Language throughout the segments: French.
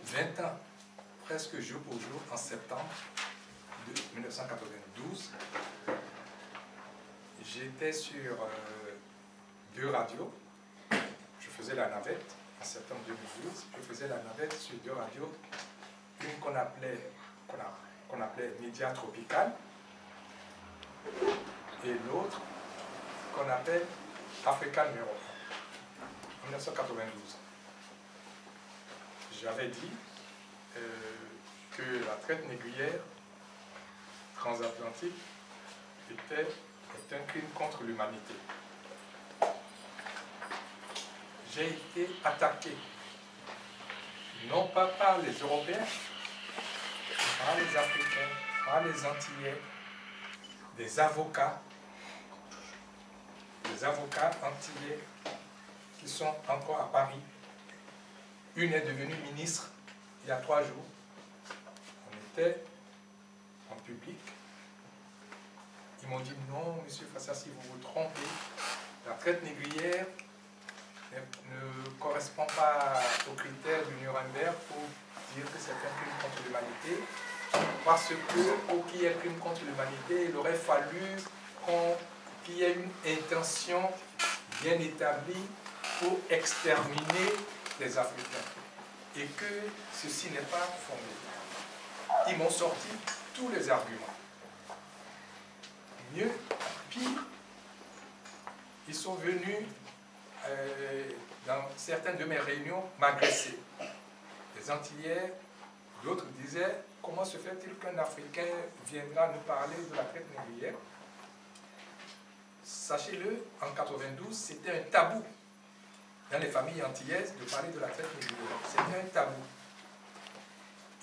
20 ans, presque jour pour jour, en septembre de 1992, j'étais sur 2 radios. Je faisais la navette en septembre 2012. Je faisais la navette sur 2 radios. Une qu'on appelait Média Tropical et l'autre qu'on appelle Africa numéro 1, en 1992. J'avais dit que la traite négrière transatlantique est un crime contre l'humanité. J'ai été attaqué, non pas par les Européens, par les Africains, par les Antillais, des avocats antillais qui sont encore à Paris. Une est devenue ministre il y a 3 jours. On était en public. Ils m'ont dit non, monsieur Fassassi, vous vous trompez. La traite négrière ne correspond pas aux critères du Nuremberg pour dire que c'est un crime contre l'humanité. Parce que pour qu'il y ait un crime contre l'humanité, il aurait fallu qu'il y ait une intention bien établie pour exterminer les Africains. Et que ceci n'est pas fondé. Ils m'ont sorti tous les arguments. Mieux, pire, ils sont venus dans certaines de mes réunions m'agresser. Les Antillais, d'autres disaient, comment se fait-il qu'un Africain viendra nous parler de la traite négrière? Sachez-le, en 92, c'était un tabou dans les familles antillaises de parler de la traite négrière. C'était un tabou.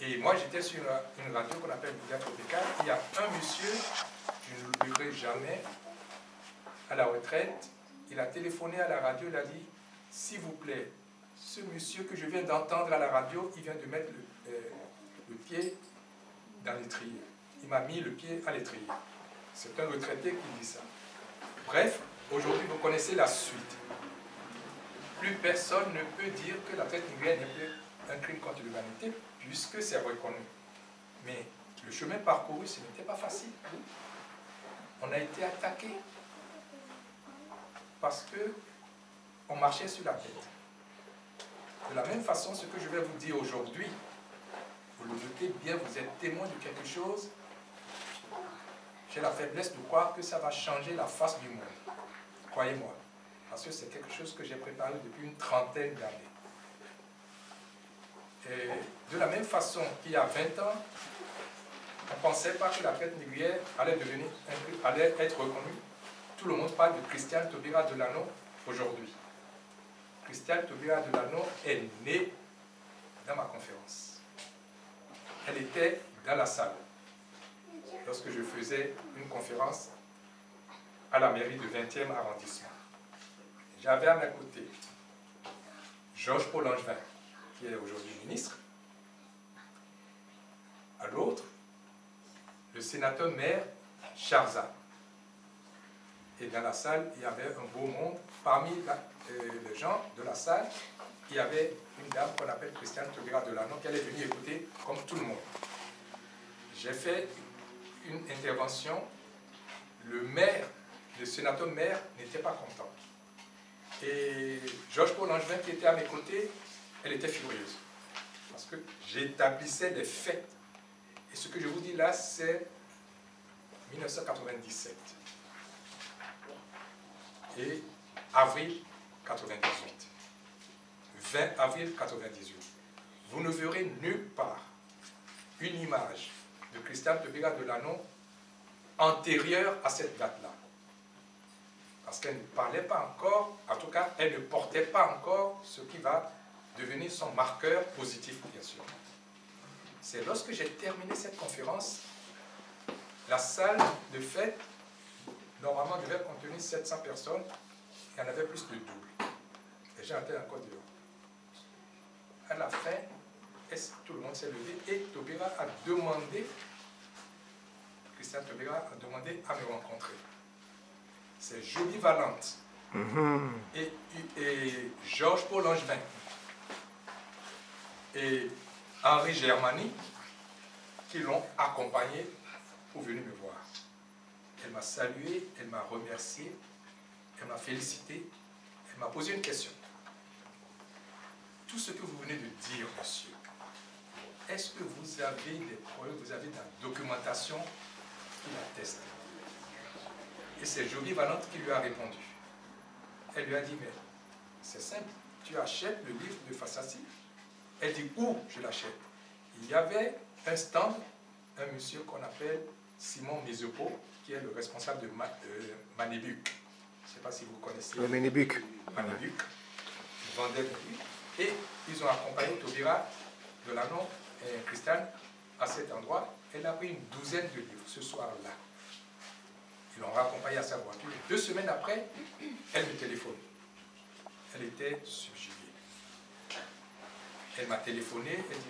Et moi, j'étais sur une radio qu'on appelle Média Tropical. Il y a un monsieur, je ne l'oublierai jamais, à la retraite, il a téléphoné à la radio, il a dit, s'il vous plaît, ce monsieur que je viens d'entendre à la radio, il vient de mettre le pied dans l'étrier. Il m'a mis le pied à l'étrier. C'est un retraité qui dit ça. Bref, aujourd'hui, vous connaissez la suite. Plus personne ne peut dire que la traite négrière n'est plus un crime contre l'humanité, puisque c'est reconnu. Mais le chemin parcouru, ce n'était pas facile. On a été attaqué parce qu'on marchait sur la tête. De la même façon, ce que je vais vous dire aujourd'hui, vous le notez bien, vous êtes témoin de quelque chose. J'ai la faiblesse de croire que ça va changer la face du monde. Croyez-moi. Parce que c'est quelque chose que j'ai préparé depuis une trentaine d'années. Et de la même façon qu'il y a 20 ans, on ne pensait pas que la traite négrière allait être reconnue. Tout le monde parle de Christiane Taubira Delano aujourd'hui. Christiane Taubira Delano est née dans ma conférence. Elle était dans la salle lorsque je faisais une conférence à la mairie du 20e arrondissement. J'avais à mes côtés Georges-Paul Langevin, qui est aujourd'hui ministre. À l'autre, le sénateur maire Charzat. Et dans la salle, il y avait un beau monde. Parmi les gens de la salle, il y avait une dame qu'on appelle Christiane Taubira Delano, qui est venue écouter comme tout le monde. J'ai fait une intervention. Le sénateur maire n'était pas content. Et Georges-Paul Langevin, qui était à mes côtés, elle était furieuse. Parce que j'établissais des faits. Et ce que je vous dis là, c'est 1997. Et avril 98. 20 avril 98. Vous ne verrez nulle part une image de Christiane Taubira Delano antérieure à cette date-là. Parce qu'elle ne parlait pas encore, en tout cas, elle ne portait pas encore ce qui va devenir son marqueur positif, bien sûr. C'est lorsque j'ai terminé cette conférence, la salle de fête, normalement, devait contenir 700 personnes, il y en avait plus de double. Les gens étaient encore dehors. À la fin, tout le monde s'est levé et Taubira a demandé, Christiane Taubira a demandé à me rencontrer. C'est Jolie Valente et Georges-Paul Langevin et Henri Germani, qui l'ont accompagné pour venir me voir. Elle m'a salué, elle m'a remercié, elle m'a félicité, elle m'a posé une question. Tout ce que vous venez de dire, monsieur, est-ce que vous avez des preuves, vous avez de la documentation qui l'atteste? Et c'est Jolie Valente qui lui a répondu. Elle lui a dit, mais c'est simple, tu achètes le livre de Fassassi. Elle dit, où je l'achète? Il y avait un stand, un monsieur qu'on appelle Simon Misepo, qui est le responsable de Manébuc. Je ne sais pas si vous connaissez. Le Manébuc. Manébuc. Ils vendaient des livres. Et ils ont accompagné Taubira Delanon et Christiane à cet endroit. Elle a pris une douzaine de livres ce soir-là. Ils l'ont raccompagnée à sa voiture. 2 semaines après, elle me téléphone. Elle était subjuguée. Elle m'a téléphoné, elle dit,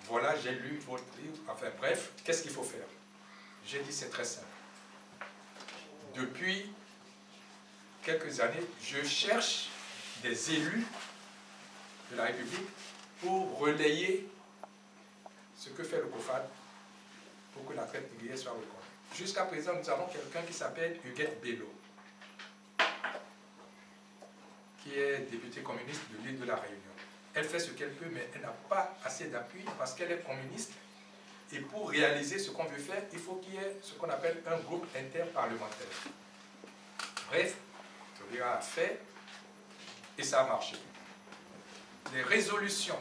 voilà, j'ai lu votre livre. Enfin bref, qu'est-ce qu'il faut faire? J'ai dit, c'est très simple. Depuis quelques années, je cherche des élus de la République pour relayer ce que fait le COFAD pour que la traite négrière soit reconnue. Jusqu'à présent, nous avons quelqu'un qui s'appelle Huguette Bello, qui est députée communiste de l'île de la Réunion. Elle fait ce qu'elle peut, mais elle n'a pas assez d'appui parce qu'elle est communiste. Et pour réaliser ce qu'on veut faire, il faut qu'il y ait ce qu'on appelle un groupe interparlementaire. Bref, Taubira a fait et ça a marché. Les résolutions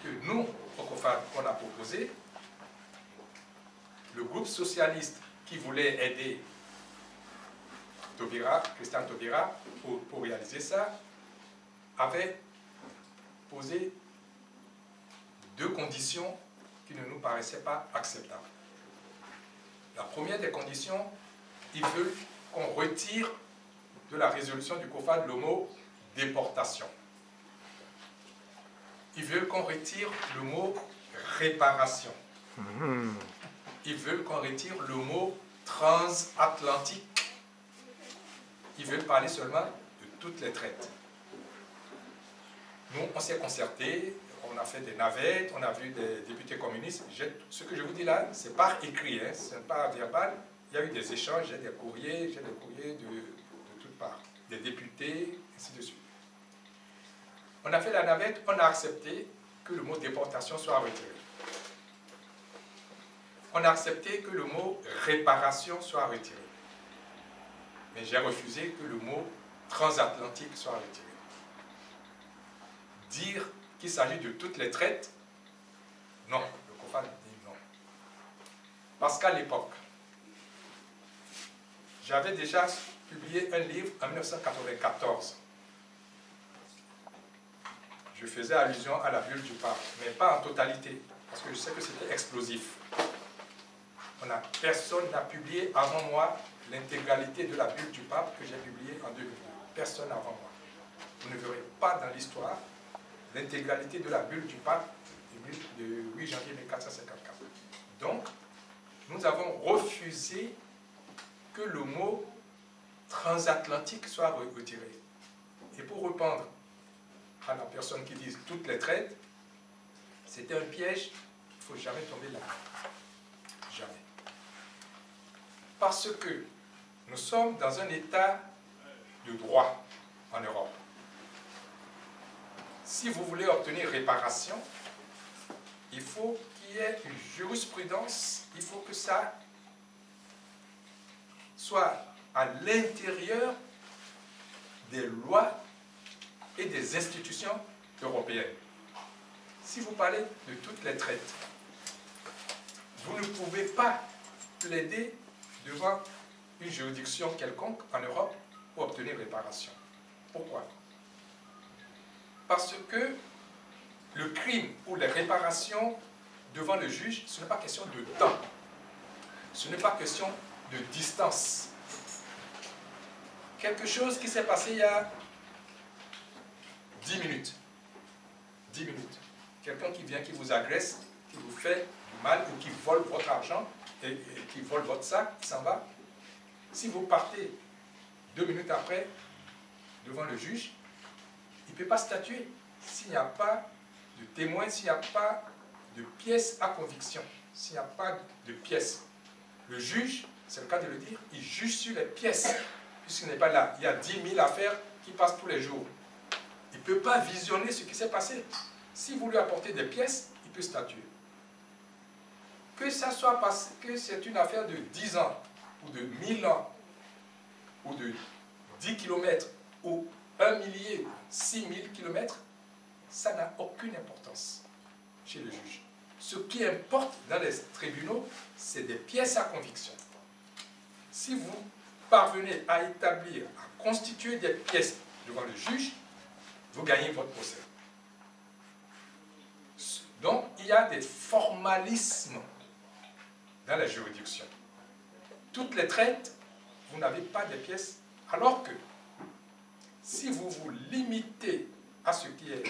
que nous, au COFAD, on a proposées, le groupe socialiste qui voulait aider Taubira, Christiane Taubira, pour réaliser ça, avait posé 2 conditions qui ne nous paraissaient pas acceptables. La première des conditions, il veut qu'on retire de la résolution du COFAD le mot déportation. Ils veulent qu'on retire le mot réparation. Ils veulent qu'on retire le mot transatlantique. Ils veulent parler seulement de toutes les traites. Nous, on s'est concerté, on a fait des navettes, on a vu des députés communistes. Ce que je vous dis là, c'est par écrit, hein, ce n'est pas verbal. Il y a eu des échanges, j'ai des courriers de toutes parts, des députés, ainsi de suite. On a fait la navette, on a accepté que le mot déportation soit retiré. On a accepté que le mot réparation soit retiré. Mais j'ai refusé que le mot transatlantique soit retiré. Dire qu'il s'agit de toutes les traites, non, le COFAD dit non. Parce qu'à l'époque, j'avais déjà publié un livre en 1994. Je faisais allusion à la bulle du pape, mais pas en totalité, parce que je sais que c'était explosif. Personne n'a publié avant moi l'intégralité de la bulle du pape que j'ai publiée en 2002. Personne avant moi. Vous ne verrez pas dans l'histoire l'intégralité de la bulle du pape de 8 janvier 1454. Donc, nous avons refusé que le mot transatlantique soit retiré. Et pour répondre à la personne qui dit toutes les traites, c'était un piège, il ne faut jamais tomber là. Jamais. Parce que nous sommes dans un état de droit en Europe. Si vous voulez obtenir réparation, il faut qu'il y ait une jurisprudence, il faut que ça soit à l'intérieur des lois et des institutions européennes. Si vous parlez de toutes les traites, vous ne pouvez pas plaider devant une juridiction quelconque en Europe pour obtenir réparation. Pourquoi? Parce que le crime ou les réparations devant le juge, ce n'est pas question de temps. Ce n'est pas question de distance. Quelque chose qui s'est passé il y a 10 minutes. 10 minutes. Quelqu'un qui vient, qui vous agresse, qui vous fait du mal ou qui vole votre argent et qui vole votre sac, qui s'en va. Si vous partez 2 minutes après devant le juge, il ne peut pas statuer s'il n'y a pas de témoin s'il n'y a pas de pièces à conviction, s'il n'y a pas de pièces. Le juge, c'est le cas de le dire, il juge sur les pièces, puisqu'il n'est pas là. Il y a 10 000 affaires qui passent tous les jours. Il ne peut pas visionner ce qui s'est passé. Si vous lui apportez des pièces, il peut statuer. Que ça soit parce que c'est une affaire de 10 ans, ou de 1000 ans, ou de 10 km, ou 1 millier, 6000 km, ça n'a aucune importance chez le juge. Ce qui importe dans les tribunaux, c'est des pièces à conviction. Si vous parvenez à établir, à constituer des pièces devant le juge, vous gagnez votre procès. Donc, il y a des formalismes dans la juridiction. Toutes les traites, vous n'avez pas de pièces, alors que si vous vous limitez à ce qui est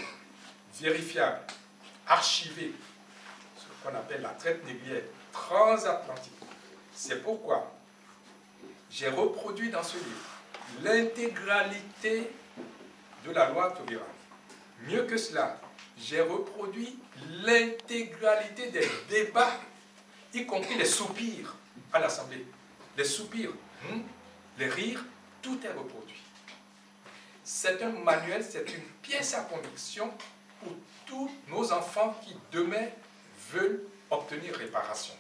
vérifiable, archivé, ce qu'on appelle la traite négrière transatlantique, c'est pourquoi j'ai reproduit dans ce livre l'intégralité de la loi Taubira. Mieux que cela, j'ai reproduit l'intégralité des débats, y compris les soupirs à l'Assemblée. Les soupirs, les rires, tout est reproduit. C'est un manuel, c'est une pièce à conviction pour tous nos enfants qui demain veulent obtenir réparation.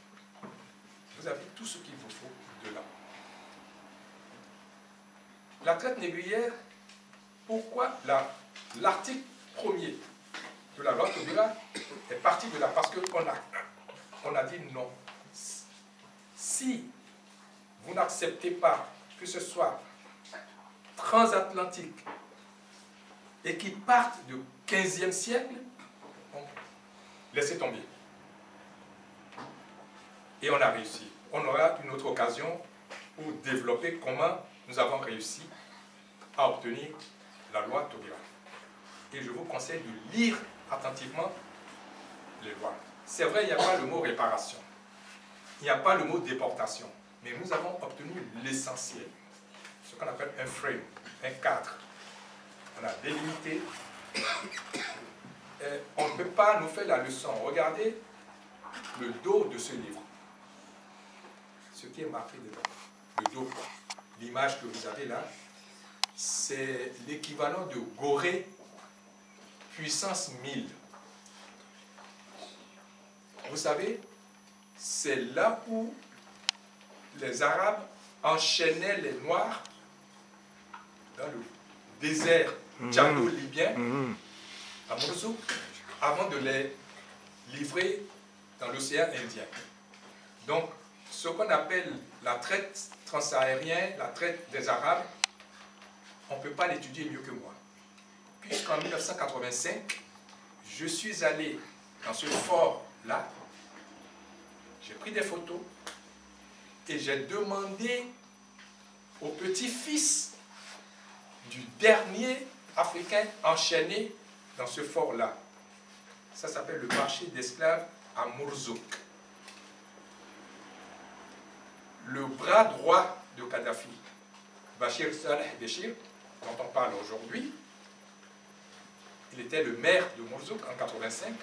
Vous avez tout ce qu'il vous faut dedans. La traite négrière, pourquoi l'article 1er de la loi Taubira est parti de là? Parce qu'on a dit non. Si vous n'acceptez pas que ce soit transatlantique et qui parte du 15e siècle, laissez tomber. Et on a réussi. On aura une autre occasion pour développer comment nous avons réussi à obtenir la loi Taubira. Et je vous conseille de lire attentivement les lois. C'est vrai, il n'y a pas le mot réparation. Il n'y a pas le mot déportation. Mais nous avons obtenu l'essentiel. Ce qu'on appelle un frame, un cadre. On a délimité. On ne peut pas nous faire la leçon. Regardez le dos de ce livre. Ce qui est marqué dedans. Le dos. L'image que vous avez là, c'est l'équivalent de Gorée puissance 1000. Vous savez, c'est là où les Arabes enchaînaient les Noirs dans le désert djado-libyen à Mourzouk avant de les livrer dans l'océan Indien. Donc, ce qu'on appelle la traite transaérienne, la traite des Arabes, on ne peut pas l'étudier mieux que moi. Puisqu'en 1985, je suis allé dans ce fort-là, j'ai pris des photos et j'ai demandé au petit-fils du dernier Africain enchaîné dans ce fort-là. Ça s'appelle le marché d'esclaves à Mourzouk. Le bras droit de Kadhafi, Bachir Saleh Béchir, dont on parle aujourd'hui, il était le maire de Mourzouk en 1985.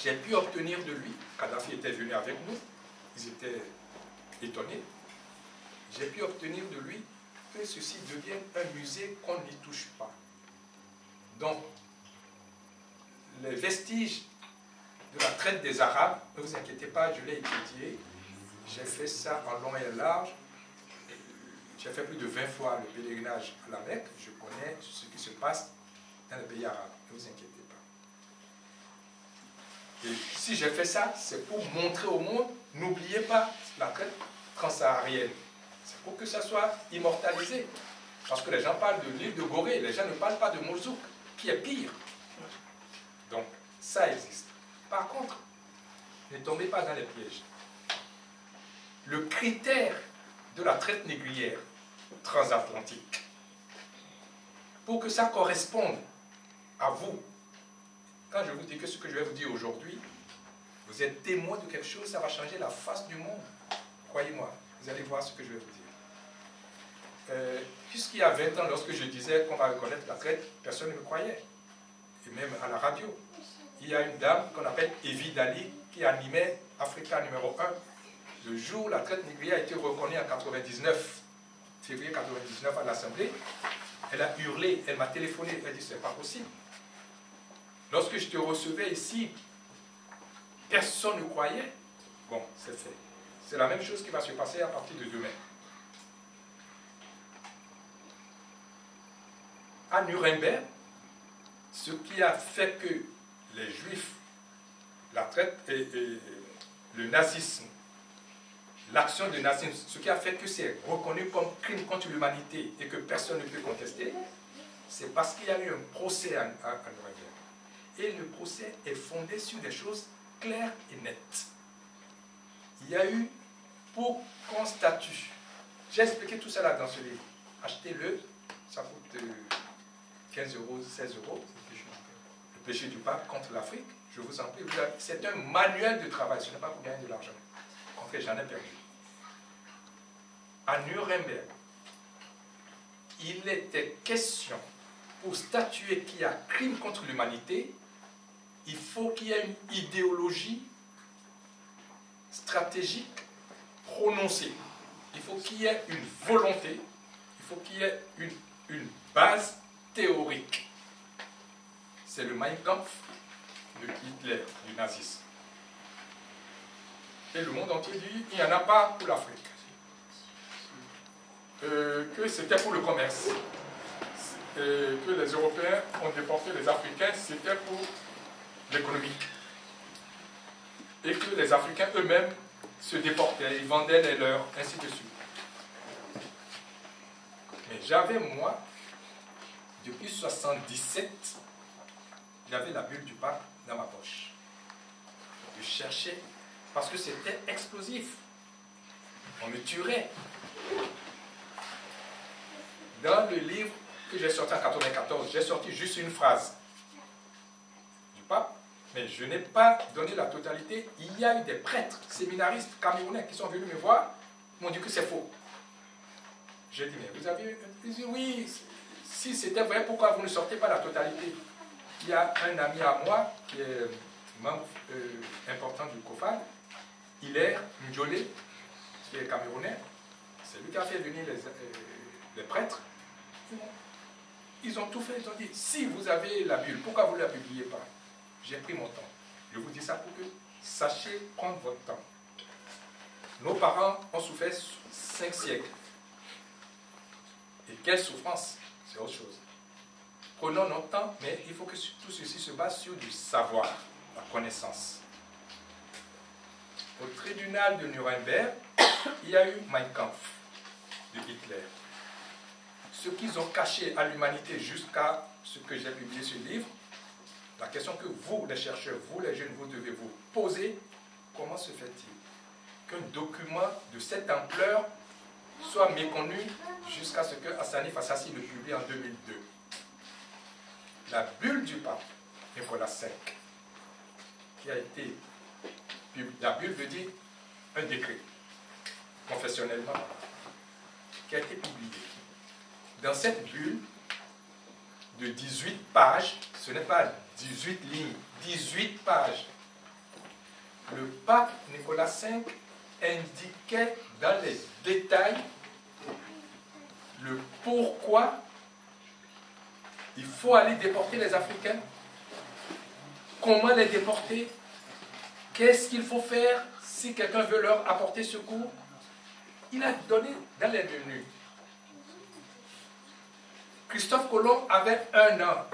J'ai pu obtenir de lui, Kadhafi était venu avec nous, ils étaient étonnés, j'ai pu obtenir de lui que ceci devienne un musée qu'on n'y touche pas. Donc, les vestiges de la traite des Arabes, ne vous inquiétez pas, je l'ai étudié, j'ai fait ça en long et en large, j'ai fait plus de 20 fois le pèlerinage à la Mecque, je connais ce qui se passe dans les pays arabes, ne vous inquiétez pas. Et si j'ai fait ça, c'est pour montrer au monde, n'oubliez pas la traite transsaharienne. C'est pour que ça soit immortalisé. Parce que les gens parlent de l'île de Gorée, les gens ne parlent pas de Mourzouk, qui est pire. Donc, ça existe. Par contre, ne tombez pas dans les pièges. Le critère de la traite négrière transatlantique, pour que ça corresponde à vous, quand je vous dis que ce que je vais vous dire aujourd'hui, vous êtes témoin de quelque chose, ça va changer la face du monde. Croyez-moi, vous allez voir ce que je vais vous dire. Puisqu'il y a 20 ans, lorsque je disais qu'on va reconnaître la traite, personne ne me croyait. et même à la radio. Il y a une dame qu'on appelle Evie Dali qui animait Africa numéro 1. Le jour où la traite négrière a été reconnue en 99, février 99 à l'Assemblée, elle a hurlé, elle m'a téléphoné, elle a dit c'est pas possible. Lorsque je te recevais ici, personne ne croyait. Bon, c'est fait. C'est la même chose qui va se passer à partir de demain. À Nuremberg, ce qui a fait que les Juifs, la traite et le nazisme, l'action du nazisme, ce qui a fait que c'est reconnu comme crime contre l'humanité et que personne ne peut contester, c'est parce qu'il y a eu un procès à Nuremberg. Et le procès est fondé sur des choses claires et nettes. Il y a eu pour qu'on statue. J'ai expliqué tout ça là dans ce livre. Achetez-le, ça coûte 15 euros, 16 euros. Le péché du pape contre l'Afrique, je vous en prie. C'est un manuel de travail, ce n'est pas pour gagner de l'argent. En fait, j'en ai perdu. À Nuremberg, il était question, pour statuer qu'il y a crime contre l'humanité, il faut qu'il y ait une idéologie stratégique prononcée. Il faut qu'il y ait une volonté, il faut qu'il y ait une base théorique. C'est le Mein Kampf de Hitler, du nazisme. Et le monde entier dit il n'y en a pas pour l'Afrique. Que c'était pour le commerce. Que les Européens ont déporté les Africains, c'était pour l'économie. Et que les Africains eux-mêmes se déportaient, ils vendaient les leurs, ainsi de suite. Mais j'avais, moi, depuis 1977, j'avais la bulle du pape dans ma poche. Je cherchais, parce que c'était explosif. On me tuerait. Dans le livre que j'ai sorti en 1994, j'ai sorti juste une phrase du pape, mais je n'ai pas donné la totalité. Il y a eu des prêtres, séminaristes camerounais qui sont venus me voir, m'ont dit que c'est faux. J'ai dit, mais vous avez... Ils disent, oui, si c'était vrai, pourquoi vous ne sortez pas la totalité? Il y a un ami à moi, qui est membre important du COFAD, Hilaire Ndjolé, qui est camerounais. C'est lui qui a fait venir les prêtres. Ils ont tout fait, ils ont dit, si vous avez la bulle, pourquoi vous ne la publiez pas? J'ai pris mon temps. Je vous dis ça pour que sachez prendre votre temps. Nos parents ont souffert 5 siècles. Et quelle souffrance, c'est autre chose. Prenons notre temps, mais il faut que tout ceci se base sur du savoir, la connaissance. Au tribunal de Nuremberg, il y a eu Mein Kampf de Hitler. Ce qu'ils ont caché à l'humanité jusqu'à ce que j'ai publié ce livre, la question que vous, les chercheurs, vous, les jeunes, vous devez vous poser, comment se fait-il qu'un document de cette ampleur soit méconnu jusqu'à ce que Hassani Fassassi le publie en 2002. La bulle du pape Nicolas V, qui a été... La bulle veut dire un décret, confessionnellement, qui a été publié. Dans cette bulle de 18 pages, ce n'est pas 18 lignes, 18 pages, le pape Nicolas V indiquait dans les détails le pourquoi il faut aller déporter les Africains, comment les déporter, qu'est-ce qu'il faut faire si quelqu'un veut leur apporter secours. Il a donné dans les menus. Christophe Colomb avait 1 an,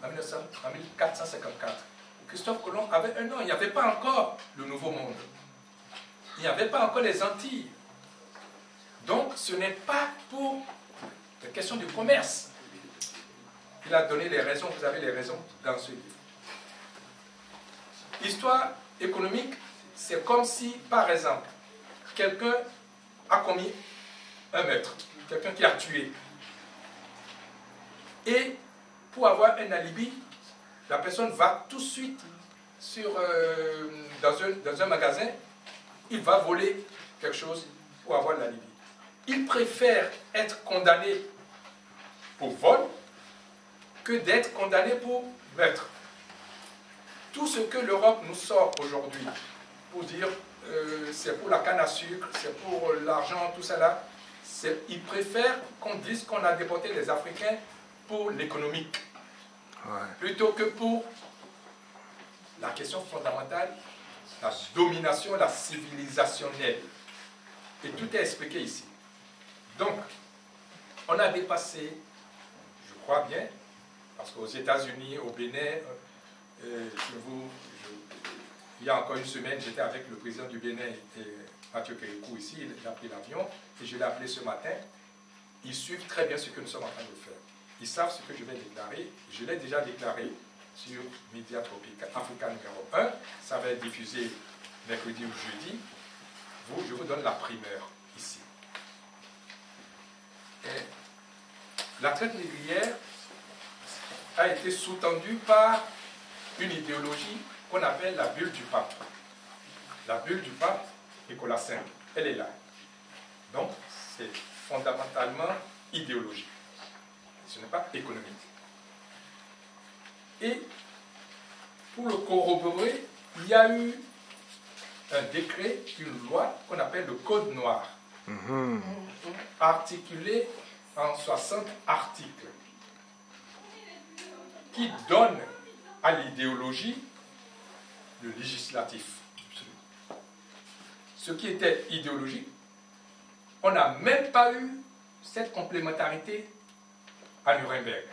en 1454. Christophe Colomb avait 1 an, il n'y avait pas encore le Nouveau Monde. Il n'y avait pas encore les Antilles. Donc, ce n'est pas pour la question du commerce. Il a donné les raisons, vous avez les raisons dans ce livre. Histoire économique, c'est comme si, par exemple, quelqu'un a commis un meurtre, quelqu'un qui a tué. Et pour avoir un alibi, la personne va tout de suite dans un magasin, il va voler quelque chose pour avoir l'alibi. Il préfère être condamné pour vol que d'être condamné pour Maître, tout ce que l'Europe nous sort aujourd'hui pour dire c'est pour la canne à sucre, c'est pour l'argent, tout ça là, ils préfèrent qu'on dise qu'on a déporté les Africains pour l'économique, plutôt que pour la question fondamentale, la domination, la civilisationnelle. Et tout est expliqué ici. Donc, on a dépassé, je crois bien, parce qu'aux États-Unis, au Bénin, il y a encore une semaine, j'étais avec le président du Bénin, Mathieu Kérékou, ici, il a pris l'avion, et je l'ai appelé ce matin. Ils suivent très bien ce que nous sommes en train de faire. Ils savent ce que je vais déclarer. Je l'ai déjà déclaré sur Média Tropica, Africa numéro 1. Ça va être diffusé mercredi ou jeudi. Je vous donne la primeur ici. Et la traite négrière a été sous-tendue par une idéologie qu'on appelle la bulle du pape. La bulle du pape, Nicolas V, elle est là. Donc, c'est fondamentalement idéologique. Ce n'est pas économique. Et pour le corroborer, il y a eu un décret, une loi qu'on appelle le Code noir, articulé en 60 articles, qui donne à l'idéologie le législatif. Ce qui était idéologique, on n'a même pas eu cette complémentarité à Nuremberg.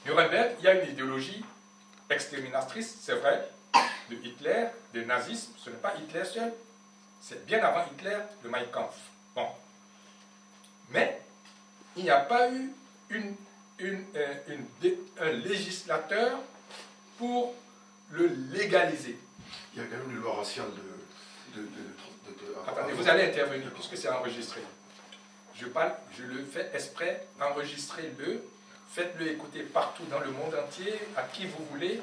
Nuremberg, il y a une idéologie exterminatrice, c'est vrai, de Hitler, de nazisme. Ce n'est pas Hitler seul, c'est bien avant Hitler, le Mein Kampf. Bon. Mais il n'y a pas eu un législateur pour le légaliser. Il y a quand même une loi raciale Attendez, vous allez intervenir puisque c'est enregistré. Je parle, je le fais exprès, enregistrez-le, faites-le écouter partout dans le monde entier, à qui vous voulez,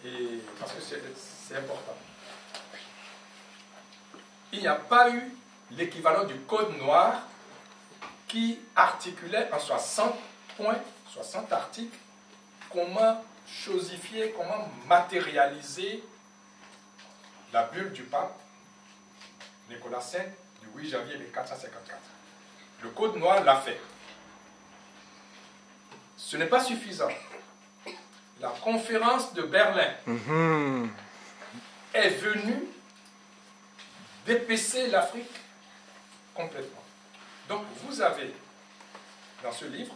et, parce que c'est important. Il n'y a pas eu l'équivalent du Code noir qui articulait en 60 points, 60 articles, comment chosifier, comment matérialiser la bulle du pape Nicolas V du 8 janvier 1454. Le Code noir l'a fait. Ce n'est pas suffisant. La conférence de Berlin est venue d'épaisser l'Afrique complètement. Donc vous avez dans ce livre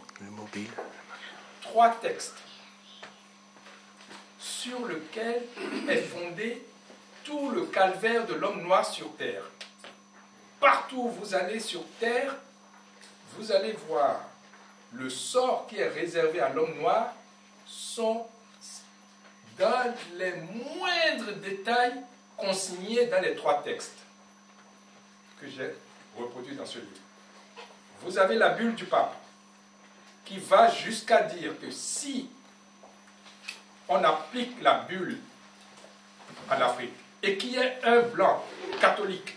3 textes sur lesquels est fondé tout le calvaire de l'homme noir sur terre. Partout où vous allez sur terre, vous allez voir le sort qui est réservé à l'homme noir sont dans les moindres détails consignés dans les 3 textes que j'ai reproduits dans ce livre. Vous avez la bulle du pape qui va jusqu'à dire que si on applique la bulle à l'Afrique et qu'il y ait un blanc catholique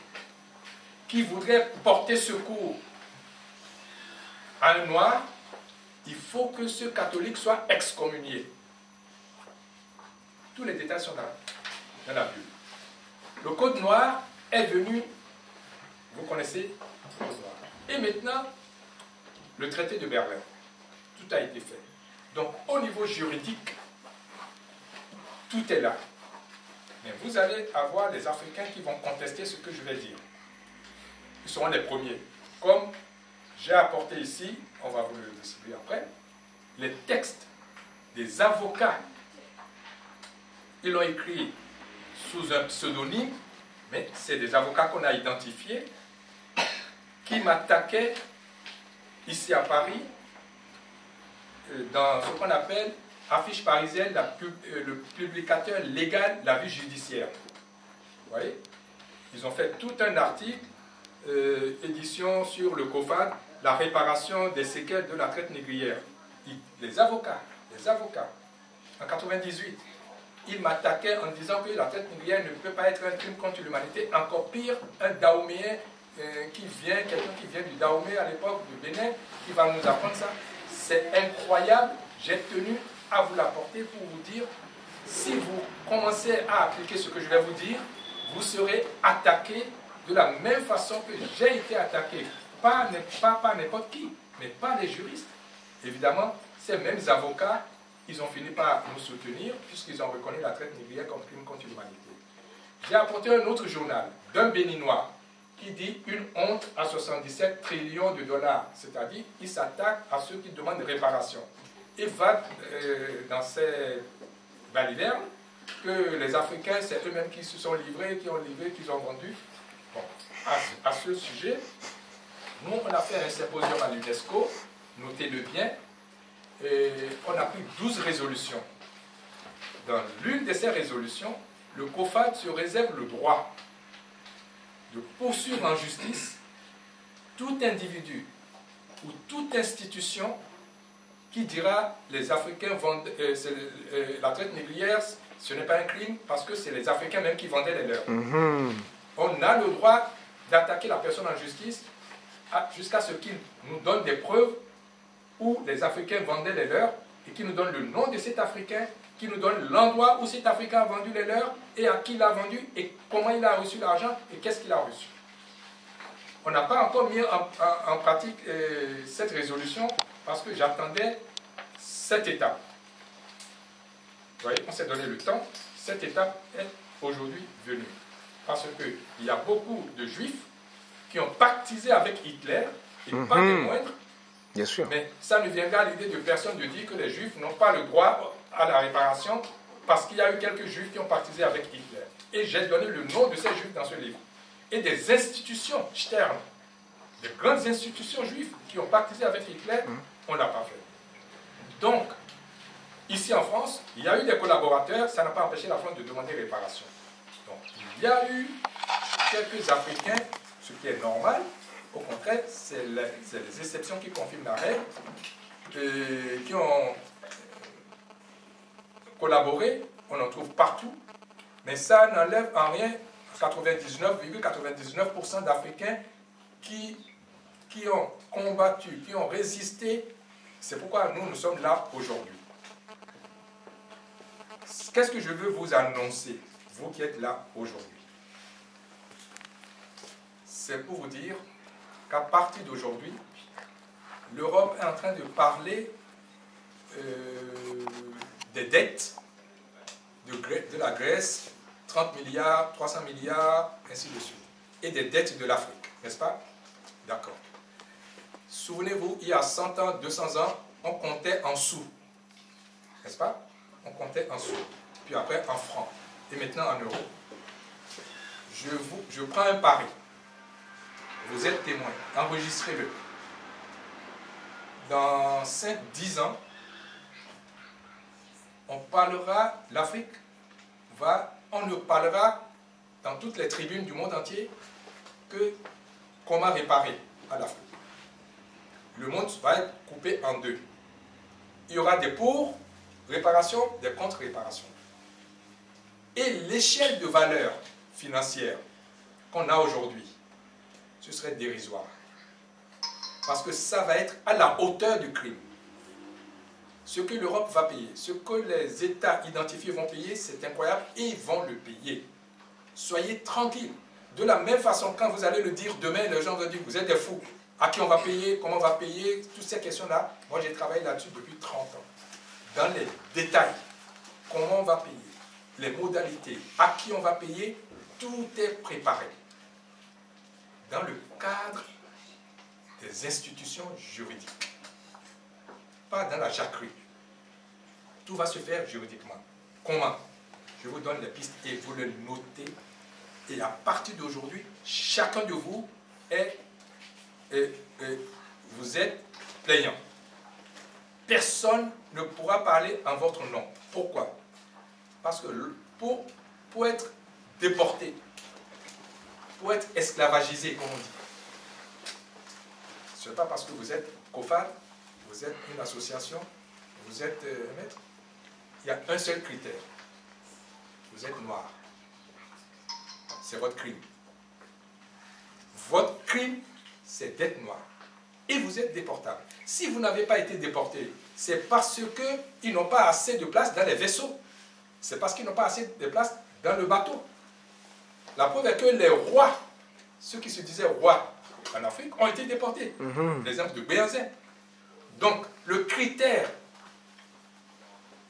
qui voudrait porter secours à un noir, il faut que ce catholique soit excommunié. Tous les détails sont dans la bulle. Le Code noir est venu, vous connaissez le Code noir. Et maintenant, le traité de Berlin. Tout a été fait. Donc, au niveau juridique, tout est là. Mais vous allez avoir les Africains qui vont contester ce que je vais dire. Ils seront les premiers. Comme j'ai apporté ici, on va vous le distribuer après, les textes des avocats. Ils l'ont écrit sous un pseudonyme, mais c'est des avocats qu'on a identifiés, qui m'attaquaient ici à Paris, dans ce qu'on appelle affiche parisienne, le publicateur légal de la vie judiciaire. Vous voyez? Ils ont fait tout un article, édition sur le COFAD, la réparation des séquelles de la traite négrière. Les avocats, en 98, ils m'attaquaient en disant que la traite négrière ne peut pas être un crime contre l'humanité. Encore pire, un Dahoméen quelqu'un qui vient du Dahomey à l'époque, du Bénin, qui va nous apprendre ça. C'est incroyable. J'ai tenu à vous l'apporter pour vous dire, si vous commencez à appliquer ce que je vais vous dire, vous serez attaqué de la même façon que j'ai été attaqué. Pas n'importe qui, mais pas les juristes. Évidemment, ces mêmes avocats, ils ont fini par nous soutenir puisqu'ils ont reconnu la traite négrière comme crime contre l'humanité. J'ai apporté un autre journal d'un Béninois qui dit une honte à 77 trillions de dollars. C'est-à-dire, il s'attaque à ceux qui demandent réparation. Il va dans ces balivernes que les Africains, c'est eux-mêmes qui se sont livrés, qui ont livré, qui ont vendu. Bon, à ce sujet, nous, on a fait un symposium à l'UNESCO, notez-le bien, et on a pris 12 résolutions. Dans l'une de ces résolutions, le COFAD se réserve le droit de poursuivre en justice tout individu ou toute institution qui dira les Africains vendent la traite négrière, ce n'est pas un crime parce que c'est les Africains même qui vendaient les leurs. On a le droit d'attaquer la personne en justice jusqu'à ce qu'il nous donne des preuves où les Africains vendaient les leurs et qui nous donne le nom de cet Africain, qui nous donne l'endroit où cet Africain a vendu les leurs et à qui il a vendu et comment il a reçu l'argent et qu'est-ce qu'il a reçu. On n'a pas encore mis en pratique cette résolution parce que j'attendais cette étape. Vous voyez, on s'est donné le temps. Cette étape est aujourd'hui venue. Parce qu'il y a beaucoup de Juifs qui ont pactisé avec Hitler, et pas des moindres. Bien sûr. Mais ça ne viendra à l'idée de personne de dire que les Juifs n'ont pas le droit à la réparation parce qu'il y a eu quelques Juifs qui ont pactisé avec Hitler. Et j'ai donné le nom de ces Juifs dans ce livre. Et des institutions externes, des grandes institutions juives qui ont pactisé avec Hitler, on ne l'a pas fait. Donc, ici en France, il y a eu des collaborateurs, ça n'a pas empêché la France de demander réparation. Donc, il y a eu quelques Africains, ce qui est normal. Au contraire, c'est les exceptions qui confirment la règle, qui ont collaboré, on en trouve partout, mais ça n'enlève en rien 99,99% d'Africains qui ont combattu, qui ont résisté. C'est pourquoi nous sommes là aujourd'hui. Qu'est-ce que je veux vous annoncer, vous qui êtes là aujourd'hui? C'est pour vous dire qu'à partir d'aujourd'hui, l'Europe est en train de parler des dettes de la Grèce, 30 milliards, 300 milliards, ainsi de suite, et des dettes de l'Afrique, n'est-ce pas? D'accord. Souvenez-vous, il y a 100 ans, 200 ans, on comptait en sous, n'est-ce pas? On comptait en sous, puis après en francs, et maintenant en euros. Je prends un pari. Vous êtes témoin, enregistrez-le. Dans 5-10 ans, on parlera, l'Afrique on ne parlera dans toutes les tribunes du monde entier que comment réparer à l'Afrique. Le monde va être coupé en deux. Il y aura des pour réparation, des contre réparations. Et l'échelle de valeur financière qu'on a aujourd'hui, ce serait dérisoire. Parce que ça va être à la hauteur du crime. Ce que l'Europe va payer, ce que les États identifiés vont payer, c'est incroyable et ils vont le payer. Soyez tranquilles. De la même façon, quand vous allez le dire demain, les gens vont dire, vous êtes des fous. À qui on va payer, comment on va payer, toutes ces questions-là. Moi, j'ai travaillé là-dessus depuis 30 ans. Dans les détails, comment on va payer, les modalités, à qui on va payer, tout est préparé. Dans le cadre des institutions juridiques. Pas dans la jacquerie. Tout va se faire juridiquement. Comment? Je vous donne les pistes et vous le notez. Et à partir d'aujourd'hui, chacun de vous vous êtes plaignant. Personne ne pourra parler en votre nom. Pourquoi? Parce que pour être déporté, pour être esclavagisé, comme on dit, ce n'est pas parce que vous êtes COFAD, vous êtes une association, vous êtes un maître. Il y a un seul critère. Vous êtes noir. C'est votre crime. Votre crime, c'est d'être noir. Et vous êtes déportable. Si vous n'avez pas été déporté, c'est parce qu'ils n'ont pas assez de place dans les vaisseaux. C'est parce qu'ils n'ont pas assez de place dans le bateau. La preuve est que les rois, ceux qui se disaient rois en Afrique, ont été déportés. L'exemple de Béhanzin. Donc, le critère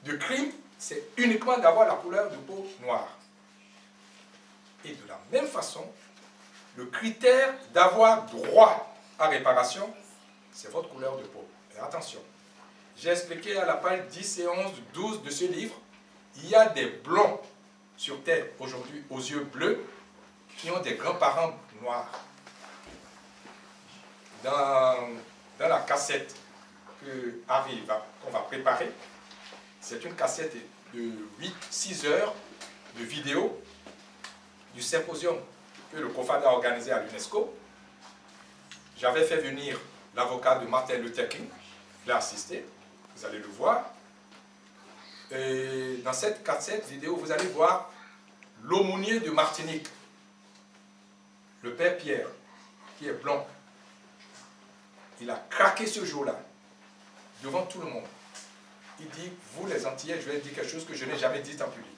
de crime, c'est uniquement d'avoir la couleur de peau noire. Et de la même façon, le critère d'avoir droit à réparation, c'est votre couleur de peau. Et attention, j'ai expliqué à la page 10 et 11, 12 de ce livre, il y a des blonds sur Terre aujourd'hui aux yeux bleus qui ont des grands-parents noirs. Dans la cassette que Harry qu'on va préparer, c'est une cassette de 6 heures de vidéo du symposium que le COFAD a organisé à l'UNESCO. J'avais fait venir l'avocat de Martin Luther King, il a assisté, vous allez le voir. Et dans cette cassette vidéo, vous allez voir l'aumônier de Martinique, le père Pierre, qui est blanc. Il a craqué ce jour-là, devant tout le monde. Il dit, vous les Antillais, je vais dire quelque chose que je n'ai jamais dit en public.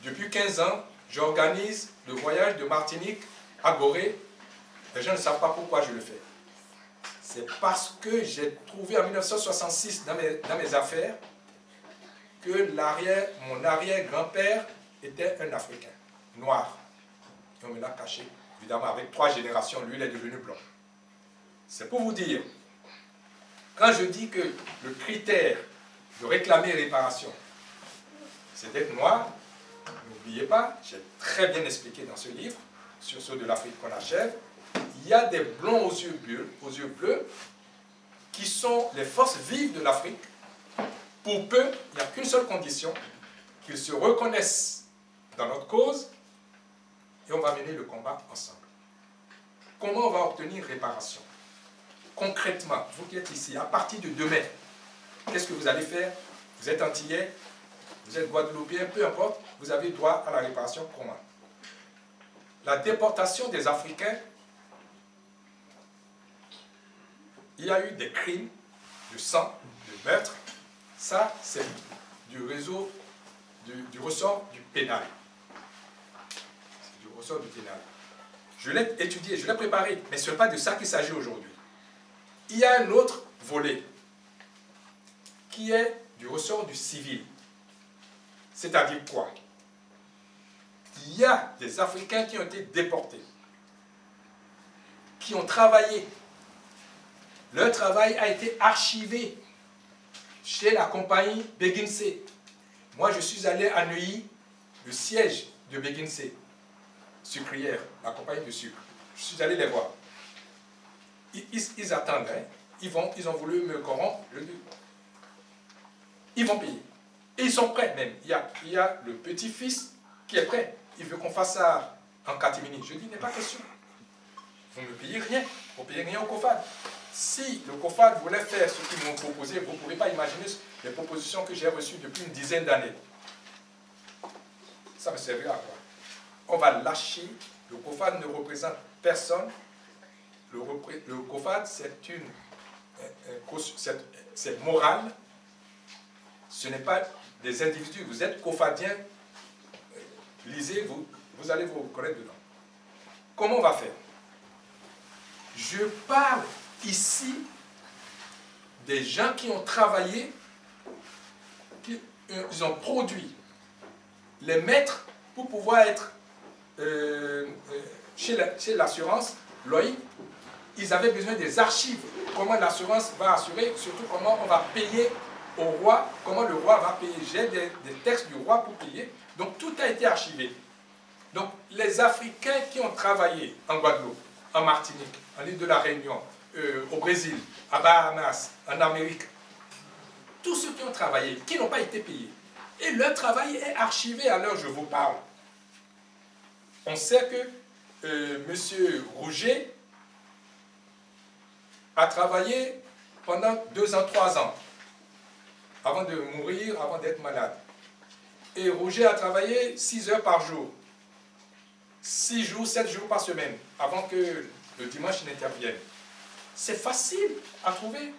Depuis 15 ans, j'organise le voyage de Martinique à Gorée. Les gens ne savent pas pourquoi je le fais. C'est parce que j'ai trouvé en 1966 dans mes affaires que mon arrière-grand-père était un Africain, noir. Et on me l'a caché, évidemment, avec 3 générations. Lui, il est devenu blanc. C'est pour vous dire, quand je dis que le critère de réclamer réparation, c'est d'être noir, n'oubliez pas, j'ai très bien expliqué dans ce livre, sur ceux de l'Afrique qu'on achève, il y a des blonds aux yeux bleus, qui sont les forces vives de l'Afrique. Pour peu, il n'y a qu'une seule condition, qu'ils se reconnaissent dans notre cause, et on va mener le combat ensemble. Comment on va obtenir réparation? Concrètement, vous qui êtes ici, à partir de demain, qu'est-ce que vous allez faire? Vous êtes Antillais, vous êtes Guadeloupéen, peu importe, vous avez droit à la réparation. Comment? La déportation des Africains, il y a eu des crimes de sang, de meurtre. Ça, c'est du réseau, du ressort du pénal. C'est du ressort du pénal. Je l'ai étudié, je l'ai préparé, mais ce n'est pas de ça qu'il s'agit aujourd'hui. Il y a un autre volet qui est du ressort du civil. C'est-à-dire quoi? Il y a des Africains qui ont été déportés, qui ont travaillé. Leur travail a été archivé chez la compagnie Beguinsé. Moi, je suis allé à Neuilly, le siège de Beguinsé, sucrière, la compagnie de sucre. Je suis allé les voir. Ils attendent, hein. Ils ont voulu me corrompre. Ils vont payer. Et ils sont prêts même. Il y a le petit-fils qui est prêt. Il veut qu'on fasse ça en catimini. Je dis, il n'est pas question. Vous ne payez rien. Vous ne payez rien au COFAD. Si le COFAD voulait faire ce qu'ils m'ont proposé, vous ne pouvez pas imaginer les propositions que j'ai reçues depuis une dizaine d'années. Ça me servira à quoi? On va lâcher. Le COFAD ne représente personne. Le COFAD, c'est moral. Ce n'est pas des individus. Vous êtes COFADien. Lisez, vous allez vous reconnaître dedans. Comment on va faire? Je parle ici des gens qui ont travaillé, ils ont produit les maîtres pour pouvoir être chez l'assurance, l'OI. Ils avaient besoin des archives. Comment l'assurance va assurer, surtout comment on va payer au roi, comment le roi va payer. J'ai des textes du roi pour payer. Donc tout a été archivé. Donc les Africains qui ont travaillé en Guadeloupe, en Martinique, en île de la Réunion, au Brésil, à Bahamas, en Amérique, tous ceux qui ont travaillé, qui n'ont pas été payés. Et leur travail est archivé à l'heure où je vous parle. On sait que M. Rouget a travaillé pendant 2 ans, 3 ans, avant de mourir, avant d'être malade. Et Rouget a travaillé 6 heures par jour, 6 jours, 7 jours par semaine, avant que le dimanche n'intervienne. C'est facile à trouver.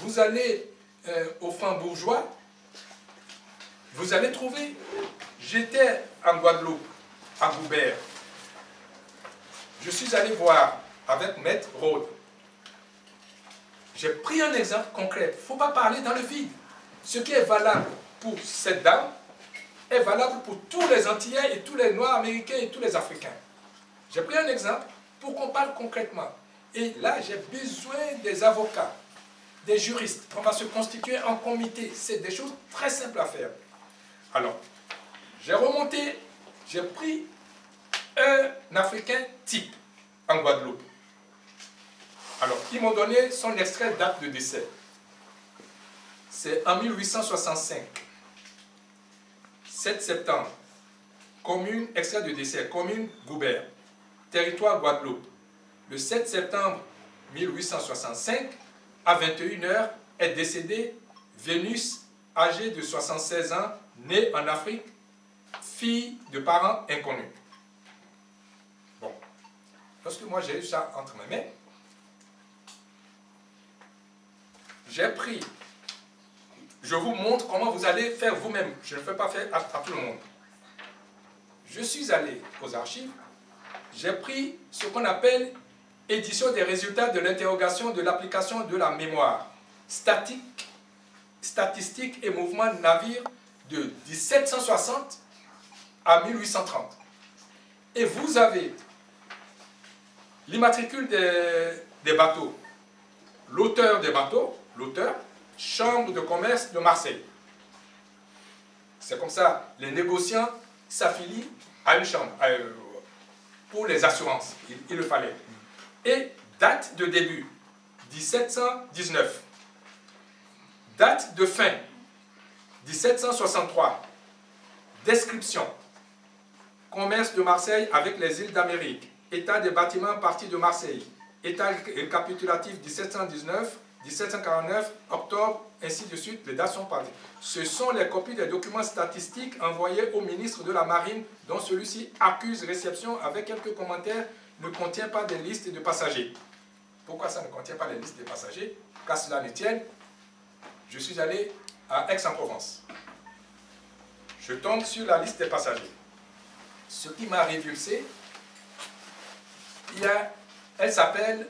Vous allez au Franc-Bourgeois, vous allez trouver. J'étais en Guadeloupe, à Goubert. Je suis allé voir avec Maître Rode. J'ai pris un exemple concret. Il ne faut pas parler dans le vide. Ce qui est valable pour cette dame est valable pour tous les Antillais et tous les Noirs américains et tous les Africains. J'ai pris un exemple pour qu'on parle concrètement. Et là, j'ai besoin des avocats, des juristes. On va se constituer en comité. C'est des choses très simples à faire. Alors, j'ai remonté, j'ai pris un Africain type en Guadeloupe. Alors, ils m'ont donné son extrait date de décès. C'est en 1865. 7 septembre. Commune, extrait de décès, commune Goubert. Territoire Guadeloupe. Le 7 septembre 1865, à 21 h, est décédé Vénus, âgée de 76 ans, née en Afrique, fille de parents inconnus. Bon. Lorsque moi j'ai eu ça entre mes mains, j'ai pris, je vous montre comment vous allez faire vous-même. Je ne fais pas faire à tout le monde. Je suis allé aux archives, j'ai pris ce qu'on appelle édition des résultats de l'interrogation de l'application de la mémoire, statistique et mouvement de navire de 1760 à 1830. Et vous avez l'immatricule des bateaux, l'auteur des bateaux, l'auteur, Chambre de commerce de Marseille. C'est comme ça, les négociants s'affilient à une chambre pour les assurances, il le fallait. Et date de début, 1719. Date de fin, 1763. Description, commerce de Marseille avec les îles d'Amérique, état des bâtiments partis de Marseille, état récapitulatif 1719, 1749, octobre, ainsi de suite, les dates sont parties. Ce sont les copies des documents statistiques envoyés au ministre de la Marine, dont celui-ci accuse réception avec quelques commentaires, ne contient pas des listes de passagers. Pourquoi ça ne contient pas les listes de passagers? Qu'à cela ne tienne, je suis allé à Aix-en-Provence. Je tombe sur la liste des passagers. Ce qui m'a révulsé, elle s'appelle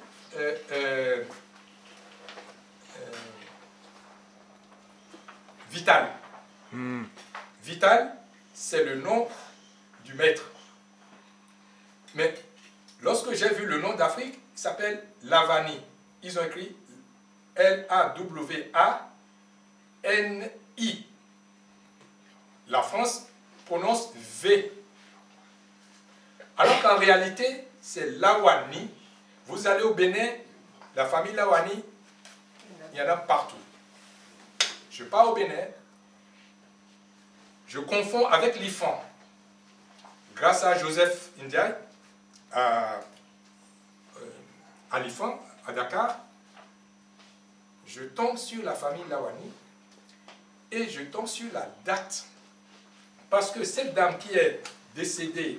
Vital. Vital, c'est le nom du maître. Mais lorsque j'ai vu le nom d'Afrique, il s'appelle Lavani. Ils ont écrit L-A-W-A-N-I. La France prononce V. Alors qu'en réalité, c'est Lawani. Vous allez au Bénin, la famille Lawani, il y en a partout. Je pars au Bénin, je confonds avec l'IFAN. Grâce à Joseph Ndiaye, à l'IFAN, à Dakar, je tombe sur la famille Lawani et je tombe sur la date. Parce que cette dame qui est décédée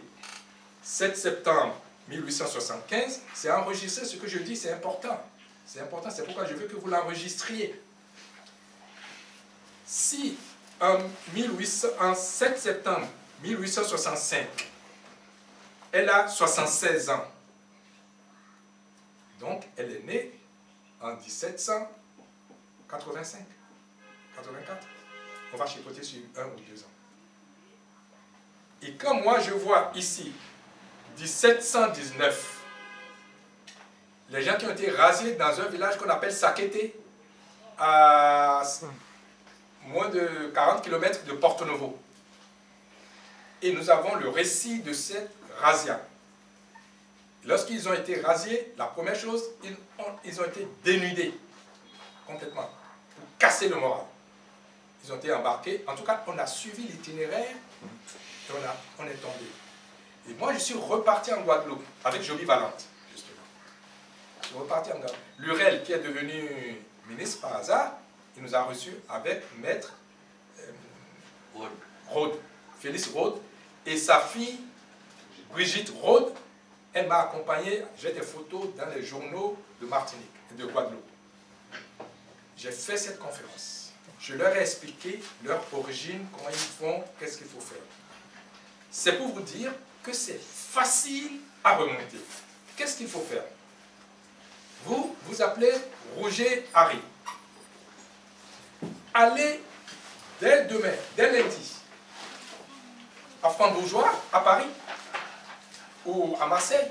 7 septembre 1875, c'est enregistré, ce que je dis, c'est important. C'est important, c'est pourquoi je veux que vous l'enregistriez. Si en 7 septembre 1865, elle a 76 ans, donc elle est née en 1785, 84, on va chipoter sur 1 ou 2 ans. Et quand moi je vois ici 1719, les gens qui ont été rasés dans un village qu'on appelle Sakété, à moins de 40 km de Porto Novo. Et nous avons le récit de cette razzia. Lorsqu'ils ont été rasés, la première chose, ils ont été dénudés complètement pour casser le moral. Ils ont été embarqués. En tout cas, on a suivi l'itinéraire et on est tombé. Et moi, je suis reparti en Guadeloupe avec Joby Valente, justement. Je suis reparti en Guadeloupe. Lurel, qui est devenu ministre par hasard, il nous a reçus avec Maître Rode, Félix Rode, et sa fille Brigitte Rode. Elle m'a accompagné, j'ai des photos dans les journaux de Martinique et de Guadeloupe. j'ai fait cette conférence. Je leur ai expliqué leur origine, comment ils font, qu'est-ce qu'il faut faire. C'est pour vous dire que c'est facile à remonter. Qu'est-ce qu'il faut faire? Vous vous appelez Roger Harry. Allez dès demain, dès lundi, à Franc-Bourgeois, à Paris, ou à Marseille,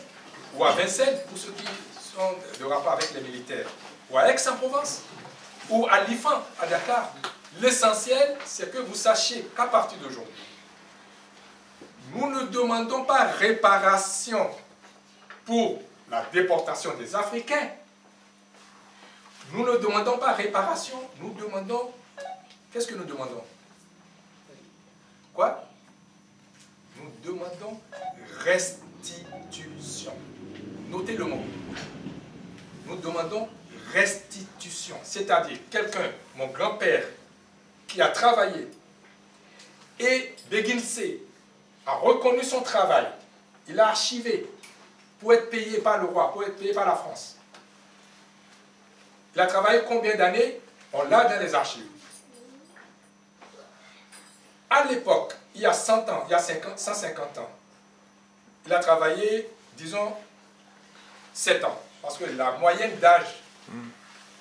ou à Vincennes, pour ceux qui sont de rapport avec les militaires, ou à Aix-en-Provence, ou à l'IFAN, à Dakar. L'essentiel, c'est que vous sachiez qu'à partir d'aujourd'hui, nous ne demandons pas réparation pour la déportation des Africains. Nous ne demandons pas réparation, nous demandons... Qu'est-ce que nous demandons? Quoi? Nous demandons restitution. Notez le mot. Nous demandons restitution. C'est-à-dire, quelqu'un, mon grand-père, qui a travaillé, et Beguinsé a reconnu son travail, il a archivé pour être payé par le roi, pour être payé par la France. Il a travaillé combien d'années? On l'a dans les archives. À l'époque, il y a 100 ans, il y a 150 ans, il a travaillé, disons, 7 ans. Parce que la moyenne d'âge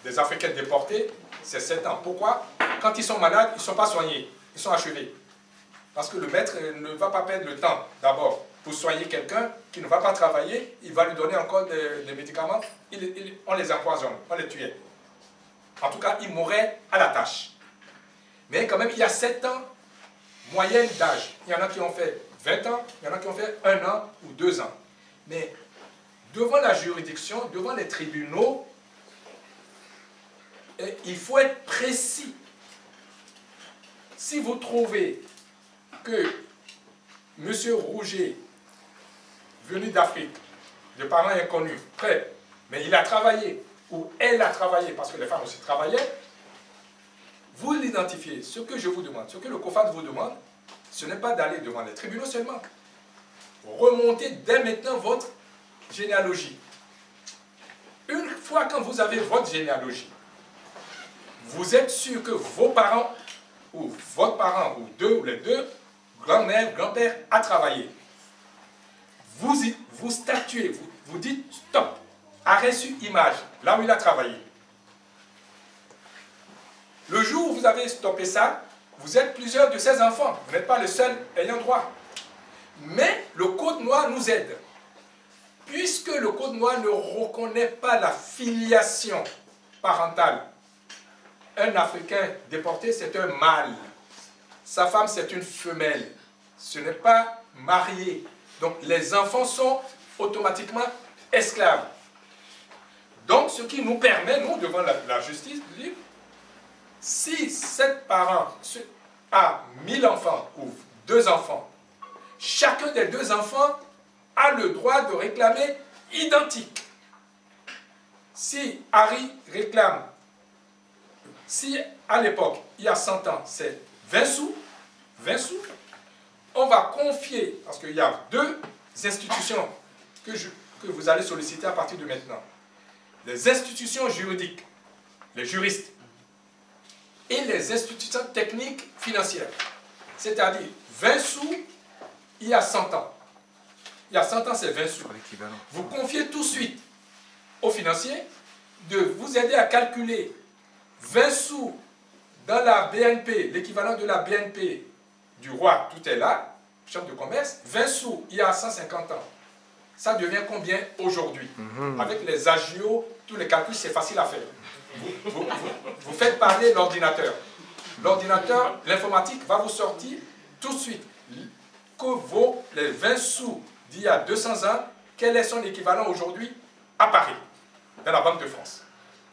des Africains déportés, c'est 7 ans. Pourquoi? Quand ils sont malades, ils ne sont pas soignés, ils sont achevés. Parce que le maître ne va pas perdre le temps, d'abord, pour soigner quelqu'un qui ne va pas travailler, il va lui donner encore des médicaments, on les empoisonne, on les tuait. En tout cas, ils mouraient à la tâche. Mais quand même, il y a 7 ans, moyenne d'âge. Il y en a qui ont fait 20 ans, il y en a qui ont fait 1 an ou 2 ans. Mais devant la juridiction, devant les tribunaux, il faut être précis. Si vous trouvez que M. Rouget, venu d'Afrique, de parents inconnus, prêt, mais il a travaillé, ou elle a travaillé, parce que les femmes aussi travaillaient, vous l'identifiez. Ce que je vous demande, ce que le COFAD vous demande, ce n'est pas d'aller devant les tribunaux seulement. Remontez dès maintenant votre généalogie. Une fois que vous avez votre généalogie, vous êtes sûr que vos parents, ou votre parent, ou les deux, grand-mère, grand-père, a travaillé. Vous statuez, vous dites stop, arrêt sur image, là où il a travaillé. Le jour où vous avez stoppé ça, vous êtes plusieurs de ces enfants. Vous n'êtes pas le seul ayant droit. Mais le Code noir nous aide. Puisque le Code noir ne reconnaît pas la filiation parentale. Un Africain déporté, c'est un mâle. Sa femme, c'est une femelle. Ce n'est pas marié. Donc les enfants sont automatiquement esclaves. Donc ce qui nous permet, nous, devant la justice, de dire, si 7 parents a 1000 enfants ou 2 enfants, chacun des 2 enfants a le droit de réclamer identique. Si Harry réclame, si à l'époque, il y a 100 ans, c'est 20 sous, on va confier, parce qu'il y a 2 institutions que vous allez solliciter à partir de maintenant. Les institutions juridiques, les juristes, et les institutions techniques financières. C'est-à-dire 20 sous, il y a 100 ans. Il y a 100 ans, c'est 20 sous. Vous confiez tout de suite aux financiers de vous aider à calculer 20 sous dans la BNP, l'équivalent de la BNP du roi, tout est là, chambre de commerce, 20 sous, il y a 150 ans. Ça devient combien aujourd'hui? Avec les agios, tous les calculs, c'est facile à faire. Vous faites parler l'ordinateur. L'ordinateur, l'informatique va vous sortir tout de suite que vaut les 20 sous d'il y a 200 ans, quel est son équivalent aujourd'hui à Paris, dans la Banque de France.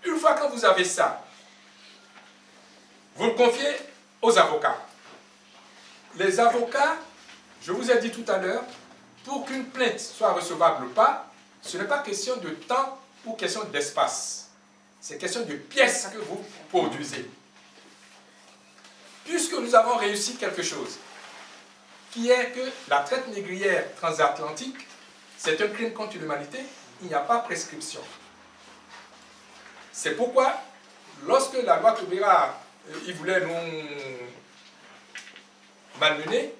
Une fois que vous avez ça, vous le confiez aux avocats. Les avocats, je vous ai dit tout à l'heure, pour qu'une plainte soit recevable ou pas, ce n'est pas question de temps ou question d'espace. C'est question de pièces que vous produisez. Puisque nous avons réussi quelque chose, qui est que la traite négrière transatlantique, c'est un crime contre l'humanité, il n'y a pas prescription. C'est pourquoi lorsque la loi Taubira, il voulait nous malmener,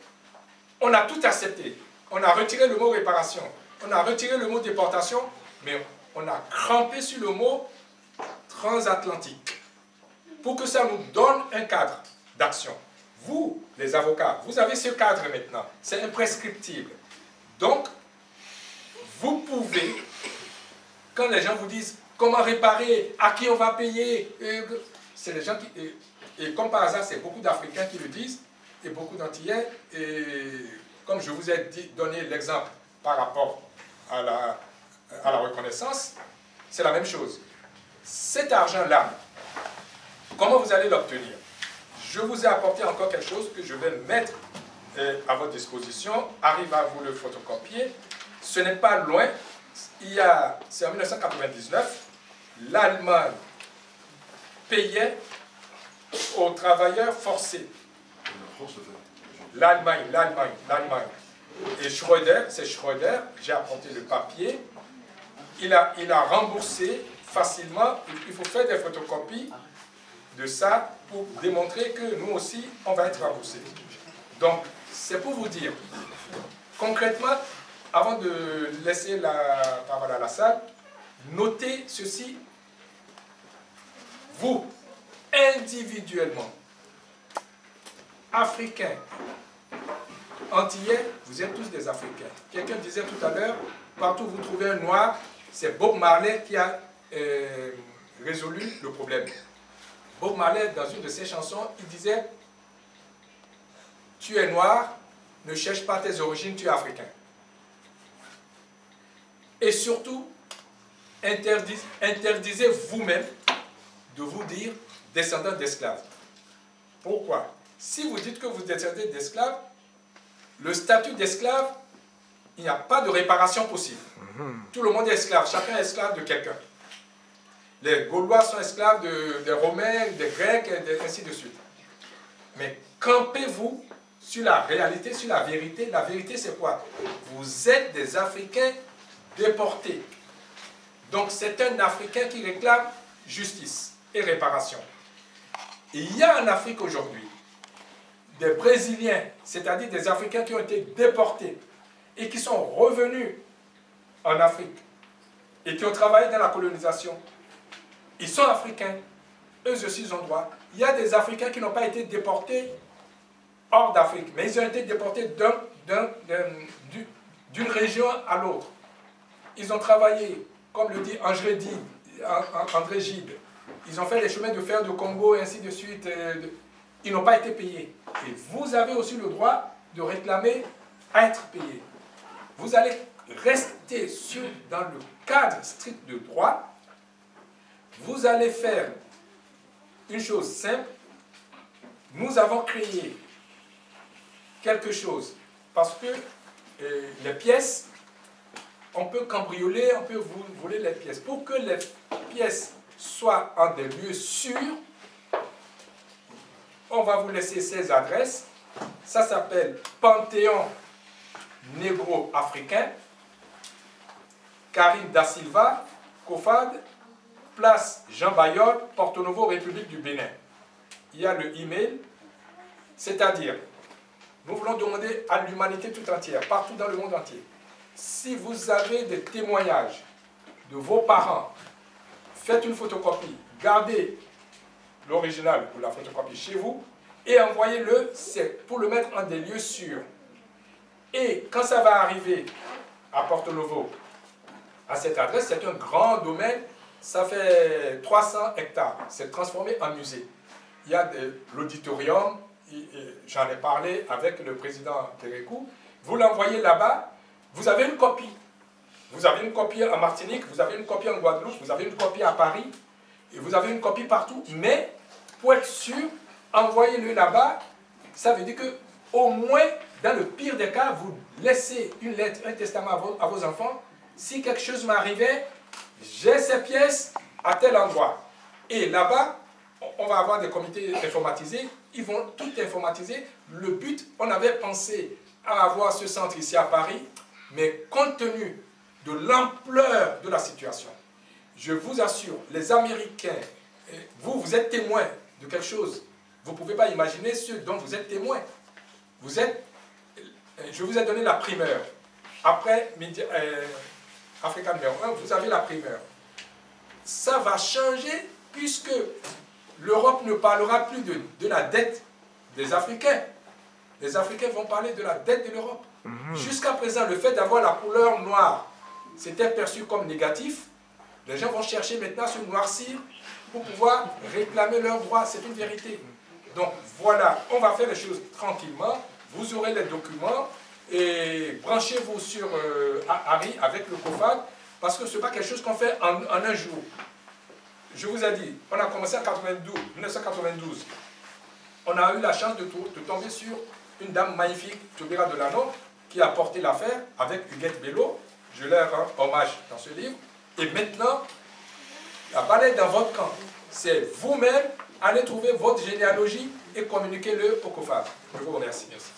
on a tout accepté. On a retiré le mot réparation, on a retiré le mot déportation, mais on a crampé sur le mot transatlantique pour que ça nous donne un cadre d'action. Vous, les avocats, vous avez ce cadre maintenant, c'est imprescriptible. Donc, vous pouvez, quand les gens vous disent comment réparer, à qui on va payer, c'est les gens qui... Et comme par hasard, c'est beaucoup d'Africains qui le disent, et beaucoup d'Antillais, et comme je vous ai donné l'exemple par rapport à la reconnaissance, c'est la même chose. Cet argent-là, comment vous allez l'obtenir? Je vous ai apporté encore quelque chose que je vais mettre à votre disposition. Arrive à vous le photocopier. Ce n'est pas loin. C'est en 1999, l'Allemagne payait aux travailleurs forcés. L'Allemagne. Et Schröder, c'est Schröder, j'ai apporté le papier. Il a remboursé facilement. Il faut faire des photocopies de ça pour démontrer que nous aussi, on va être remboursés. Donc, c'est pour vous dire, concrètement, avant de laisser la parole à la salle, notez ceci. Vous, individuellement, Africains, Antillais, vous êtes tous des Africains. Quelqu'un disait tout à l'heure, partout où vous trouvez un noir, c'est Bob Marley qui a résolu le problème. Bob Marley, dans une de ses chansons, il disait « Tu es noir, ne cherche pas tes origines, tu es africain. » Et surtout, interdisez vous-même de vous dire descendant d'esclaves. Pourquoi? Si vous dites que vous descendez d'esclaves, le statut d'esclave, il n'y a pas de réparation possible. Tout le monde est esclave, chacun est esclave de quelqu'un. Les Gaulois sont esclaves des Romains, des Grecs, et ainsi de suite. Mais campez-vous sur la réalité, sur la vérité. La vérité, c'est quoi? Vous êtes des Africains déportés. Donc, c'est un Africain qui réclame justice et réparation. Et il y a en Afrique aujourd'hui des Brésiliens, c'est-à-dire des Africains qui ont été déportés et qui sont revenus en Afrique et qui ont travaillé dans la colonisation. Ils sont africains, eux aussi ils ont droit. Il y a des Africains qui n'ont pas été déportés hors d'Afrique, mais ils ont été déportés d'une région à l'autre. Ils ont travaillé, comme le dit André Gide, ils ont fait les chemins de fer de Congo et ainsi de suite. Ils n'ont pas été payés. Et vous avez aussi le droit de réclamer à être payé. Vous allez rester dans le cadre strict de droit. Vous allez faire une chose simple. Nous avons créé quelque chose parce que les pièces, on peut cambrioler, on peut voler les pièces. Pour que les pièces soient en des lieux sûrs, on va vous laisser ces adresses. Ça s'appelle Panthéon Négro-Africain, Karim Da Silva, Kofad, place Jean Bayol, Porto Novo, République du Bénin. Il y a le email, c'est-à-dire, nous voulons demander à l'humanité tout entière, partout dans le monde entier, si vous avez des témoignages de vos parents, faites une photocopie, gardez l'original ou la photocopie chez vous et envoyez-le, c'est pour le mettre en des lieux sûrs. Et quand ça va arriver à Porto Novo, à cette adresse, c'est un grand domaine, ça fait 300 hectares, c'est transformé en musée. Il y a l'auditorium, j'en ai parlé avec le président Kérékou, vous l'envoyez là-bas, vous avez une copie. Vous avez une copie en Martinique, vous avez une copie en Guadeloupe, vous avez une copie à Paris, et vous avez une copie partout, mais pour être sûr, envoyez-le là-bas, ça veut dire que au moins, dans le pire des cas, vous laissez une lettre, un testament à vos enfants. Si quelque chose m'arrivait, j'ai ces pièces à tel endroit. Et là-bas, on va avoir des comités informatisés, ils vont tout informatiser. Le but, on avait pensé à avoir ce centre ici à Paris, mais compte tenu de l'ampleur de la situation, je vous assure, les Américains vous êtes témoin de quelque chose. Vous ne pouvez pas imaginer ce dont vous êtes témoin. Je vous ai donné la primeur. Après Africa numéro 1, vous avez la primeur. Ça va changer puisque l'Europe ne parlera plus de la dette des Africains. Les Africains vont parler de la dette de l'Europe. Jusqu'à présent, le fait d'avoir la couleur noire, c'était perçu comme négatif. Les gens vont chercher maintenant à se noircir pour pouvoir réclamer leurs droits. C'est une vérité. Donc voilà, on va faire les choses tranquillement. Vous aurez les documents et branchez-vous sur Harry avec le COFAG parce que ce n'est pas quelque chose qu'on fait en un jour. Je vous ai dit, on a commencé en 1992. On a eu la chance de tomber sur une dame magnifique, Taubira Delano, qui a porté l'affaire avec Huguette Bello. Je leur rends hommage dans ce livre. Et maintenant, la balle est dans votre camp. C'est vous-même, allez trouver votre généalogie et communiquez-le au COFAG. Je vous remercie. Merci.